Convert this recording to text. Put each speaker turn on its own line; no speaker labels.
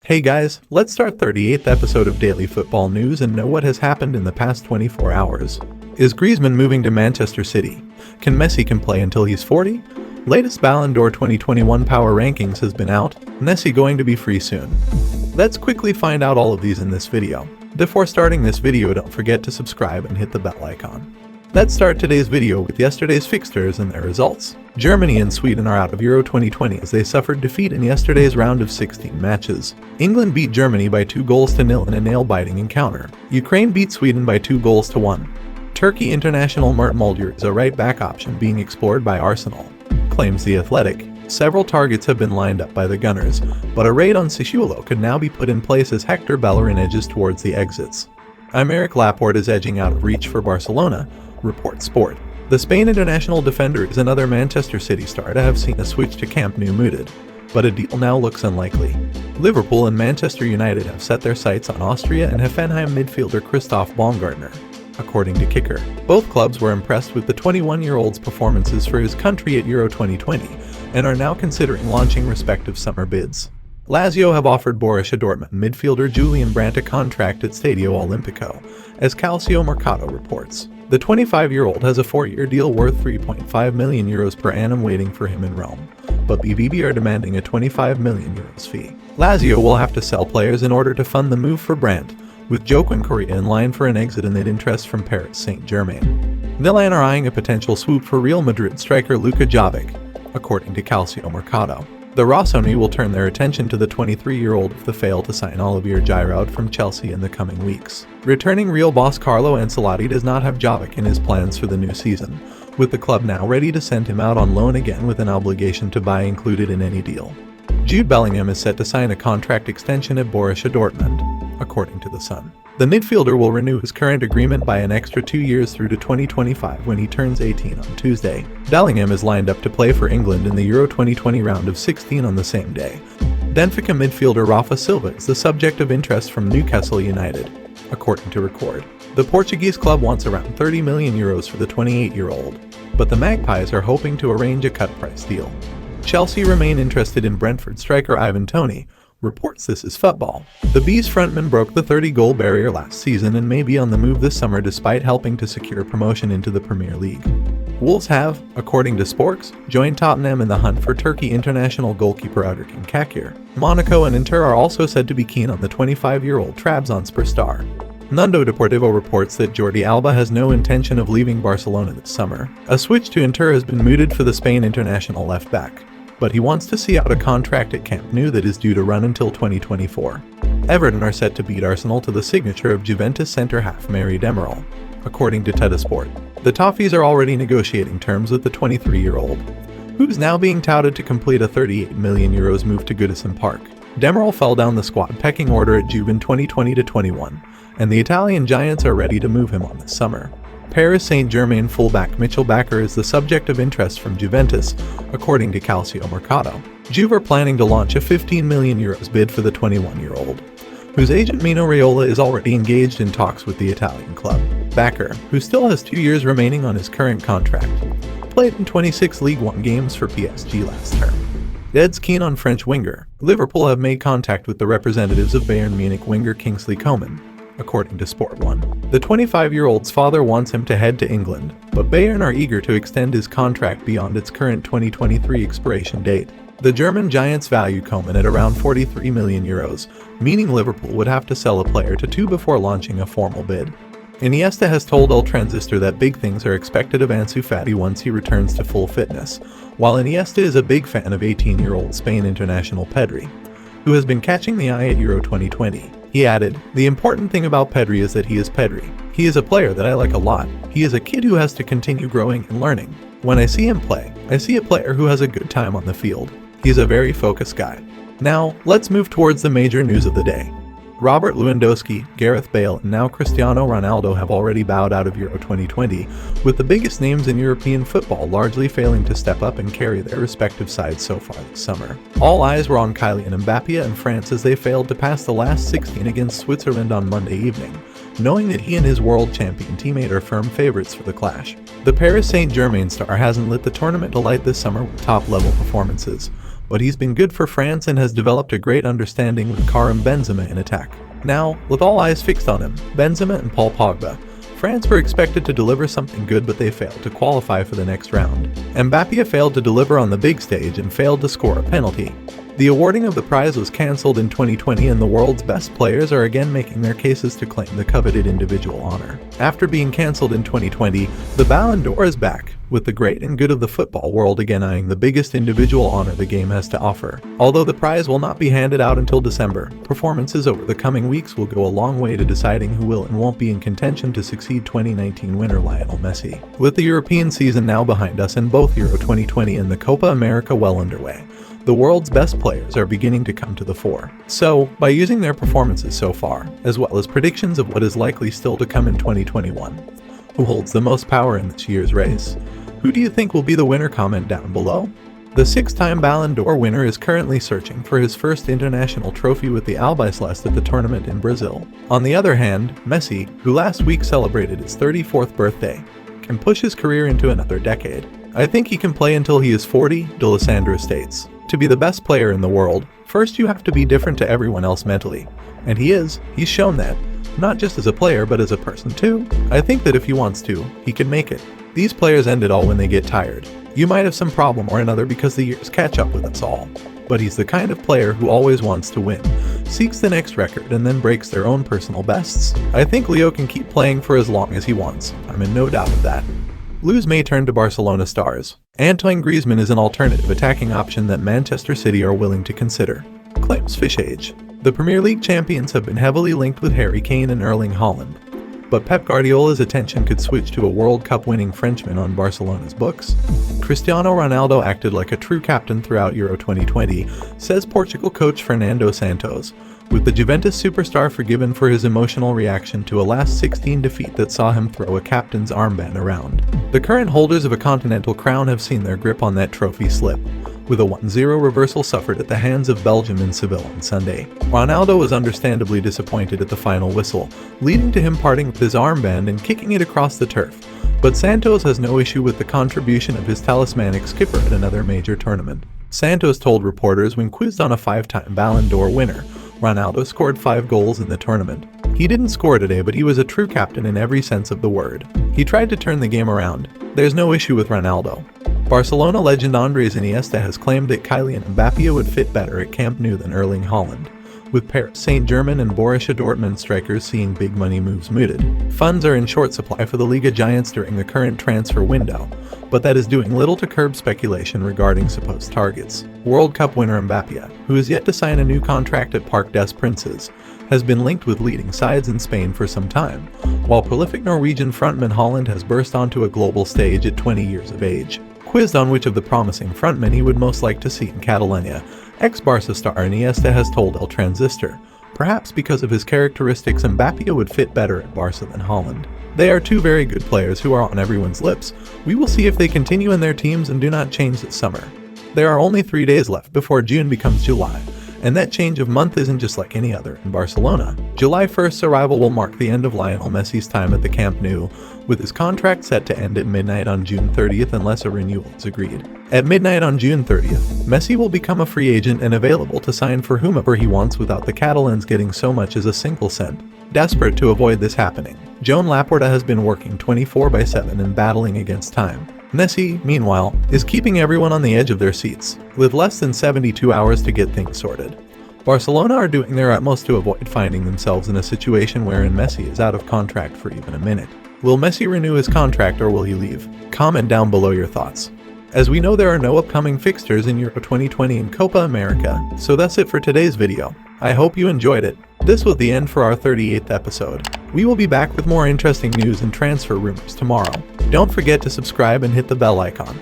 Hey guys, let's start 38th episode of Daily Football News and know what has happened in the past 24 hours. Is Griezmann moving to Manchester City? Can Messi play until he's 40? Latest Ballon d'Or 2021 power rankings has been out. Messi going to be free soon? Let's quickly find out all of these in this video. Before starting this video, don't forget to subscribe and hit the bell icon. Let's start today's video with yesterday's fixtures and their results. Germany and Sweden are out of Euro 2020 as they suffered defeat in yesterday's round of 16 matches. England beat Germany by 2-0 in a nail-biting encounter. Ukraine beat Sweden by 2-1. Turkey international Mert Mulder is a right-back option being explored by Arsenal, claims The Athletic. Several targets have been lined up by the Gunners, but a raid on Sassuolo could now be put in place as Hector Bellerin edges towards the exits. Aymeric Laporte is edging out of reach for Barcelona, reports Sport. The Spain international defender is another Manchester City star to have seen a switch to Camp Nou mooted, but a deal now looks unlikely. Liverpool and Manchester United have set their sights on Austria and Hoffenheim midfielder Christoph Baumgartner, according to Kicker. Both clubs were impressed with the 21-year-old's performances for his country at Euro 2020 and are now considering launching respective summer bids. LAZIO have offered Borussia Dortmund midfielder Julian Brandt a contract at Stadio Olimpico, as Calcio Mercato reports. The 25-year-old has a 4-year deal worth €3.5 million per annum waiting for him in Rome, but BVB are demanding a €25 million fee. LAZIO will have to sell players in order to fund the move for Brandt, with Joaquin Correa in line for an exit amid interest from Paris Saint-Germain. Milan are eyeing a potential swoop for Real Madrid striker Luka Jovic, according to Calcio Mercato. The Rossoneri will turn their attention to the 23-year-old if they fail to sign Olivier Giroud from Chelsea in the coming weeks. Returning Real boss Carlo Ancelotti does not have Jovic in his plans for the new season, with the club now ready to send him out on loan again with an obligation to buy included in any deal. Jude Bellingham is set to sign a contract extension at Borussia Dortmund, according to The Sun. The midfielder will renew his current agreement by an extra 2 years through to 2025 when he turns 18 on Tuesday. Bellingham is lined up to play for England in the Euro 2020 round of 16 on the same day. Benfica midfielder Rafa Silva is the subject of interest from Newcastle United, according to Record. The Portuguese club wants around €30 million for the 28-year-old, but the Magpies are hoping to arrange a cut-price deal. Chelsea remain interested in Brentford striker Ivan Toney, reports This Is Football. The Bees frontman broke the 30-goal barrier last season and may be on the move this summer despite helping to secure promotion into the Premier League. Wolves have, according to Sporks, joined Tottenham in the hunt for Turkey international goalkeeper Erkin Kakir. Monaco and Inter are also said to be keen on the 25-year-old Trabzonspor star. Mundo Deportivo reports that Jordi Alba has no intention of leaving Barcelona this summer. A switch to Inter has been mooted for the Spain international left-back, but he wants to see out a contract at Camp Nou that is due to run until 2024. Everton are set to beat Arsenal to the signature of Juventus centre-half Mary Demiral, according to Tetasport. The Toffees are already negotiating terms with the 23-year-old, who's now being touted to complete a €38 million move to Goodison Park. Demiral fell down the squad pecking order at Juve in 2020-21, and the Italian Giants are ready to move him on this summer. Paris Saint-Germain fullback Mitchell Bakker is the subject of interest from Juventus, according to Calcio Mercato. Juve are planning to launch a €15 million bid for the 21-year-old, whose agent Mino Raiola is already engaged in talks with the Italian club. Bakker, who still has 2 years remaining on his current contract, played in 26 League One games for PSG last term. Dead's keen on French winger. Liverpool have made contact with the representatives of Bayern Munich winger Kingsley Coman, according to Sport 1. The 25-year-old's father wants him to head to England, but Bayern are eager to extend his contract beyond its current 2023 expiration date. The German Giants value Coman at around €43 million, meaning Liverpool would have to sell a player to two before launching a formal bid. Iniesta has told El Transistor that big things are expected of Ansu Fati once he returns to full fitness, while Iniesta is a big fan of 18-year-old Spain international Pedri, who has been catching the eye at Euro 2020. He added, "The important thing about Pedri is that he is Pedri. He is a player that I like a lot. He is a kid who has to continue growing and learning. When I see him play, I see a player who has a good time on the field. He's a very focused guy." Now, let's move towards the major news of the day. Robert Lewandowski, Gareth Bale, and now Cristiano Ronaldo have already bowed out of Euro 2020, with the biggest names in European football largely failing to step up and carry their respective sides so far this summer. All eyes were on Kylian Mbappé and France as they failed to pass the last 16 against Switzerland on Monday evening, knowing that he and his world champion teammate are firm favorites for the clash. The Paris Saint-Germain star hasn't lit the tournament to light this summer with top-level performances, but he's been good for France and has developed a great understanding with Karim Benzema in attack. Now, with all eyes fixed on him, Benzema and Paul Pogba, France were expected to deliver something good, but they failed to qualify for the next round. MBAPPE failed to deliver on the big stage and failed to score a penalty. The awarding of the prize was cancelled in 2020, and the world's best players are again making their cases to claim the coveted individual honor. After being cancelled in 2020, the Ballon d'Or is back, with the great and good of the football world again eyeing the biggest individual honor the game has to offer. Although the prize will not be handed out until December, performances over the coming weeks will go a long way to deciding who will and won't be in contention to succeed 2019 winner Lionel Messi. With the European season now behind us and both Euro 2020 and the Copa America well underway, the world's best players are beginning to come to the fore. So, by using their performances so far, as well as predictions of what is likely still to come in 2021, who holds the most power in this year's race? Who do you think will be the winner? Comment down below. The 6-time Ballon d'Or winner is currently searching for his first international trophy with the Albiceleste at the tournament in Brazil. On the other hand, Messi, who last week celebrated his 34th birthday, can push his career into another decade. I think he can play until he is 40, D'Alessandro states. To be the best player in the world, first you have to be different to everyone else mentally. And he's shown that. Not just as a player, but as a person too. I think that if he wants to, he can make it. These players end it all when they get tired. You might have some problem or another because the years catch up with us all. But he's the kind of player who always wants to win, seeks the next record, and then breaks their own personal bests. I think Leo can keep playing for as long as he wants. I'm in no doubt of that. Blues may turn to Barcelona stars. Antoine Griezmann is an alternative attacking option that Manchester City are willing to consider, claims Fish Age. The Premier League champions have been heavily linked with Harry Kane and Erling Haaland, but Pep Guardiola's attention could switch to a World Cup winning Frenchman on Barcelona's books. Cristiano Ronaldo acted like a true captain throughout Euro 2020, says Portugal coach Fernando Santos, with the Juventus superstar forgiven for his emotional reaction to a last 16 defeat that saw him throw a captain's armband around. The current holders of a continental crown have seen their grip on that trophy slip, with a 1-0 reversal suffered at the hands of Belgium in Seville on Sunday. Ronaldo was understandably disappointed at the final whistle, leading to him parting with his armband and kicking it across the turf. But Santos has no issue with the contribution of his talismanic skipper at another major tournament. Santos told reporters when quizzed on a 5-time Ballon d'Or winner, Ronaldo scored 5 goals in the tournament. He didn't score today, but he was a true captain in every sense of the word. He tried to turn the game around. There's no issue with Ronaldo. Barcelona legend Andres Iniesta has claimed that Kylian Mbappé would fit better at Camp Nou than Erling Haaland, with Paris Saint-Germain and Borussia Dortmund strikers seeing big money moves mooted. Funds are in short supply for the Liga giants during the current transfer window, but that is doing little to curb speculation regarding supposed targets. World Cup winner Mbappé, who is yet to sign a new contract at Parc des Princes, has been linked with leading sides in Spain for some time, while prolific Norwegian frontman Haaland has burst onto a global stage at 20 years of age. Quizzed on which of the promising frontmen he would most like to see in Catalonia, ex-Barca star Iniesta has told El Transistor, perhaps because of his characteristics Mbappé would fit better at Barca than Haaland. They are two very good players who are on everyone's lips. We will see if they continue in their teams and do not change this summer. There are only 3 days left before June becomes July, and that change of month isn't just like any other in Barcelona. July 1st's arrival will mark the end of Lionel Messi's time at the Camp Nou, with his contract set to end at midnight on June 30th unless a renewal is agreed. At midnight on June 30th, Messi will become a free agent and available to sign for whomever he wants without the Catalans getting so much as a single cent. Desperate to avoid this happening, Joan Laporta has been working 24/7 and battling against time. Messi, meanwhile, is keeping everyone on the edge of their seats, with less than 72 hours to get things sorted. Barcelona are doing their utmost to avoid finding themselves in a situation wherein Messi is out of contract for even a minute. Will Messi renew his contract or will he leave? Comment down below your thoughts. As we know, there are no upcoming fixtures in Euro 2020 and Copa America, so that's it for today's video. I hope you enjoyed it. This was the end for our 38th episode. We will be back with more interesting news and transfer rumors tomorrow. Don't forget to subscribe and hit the bell icon.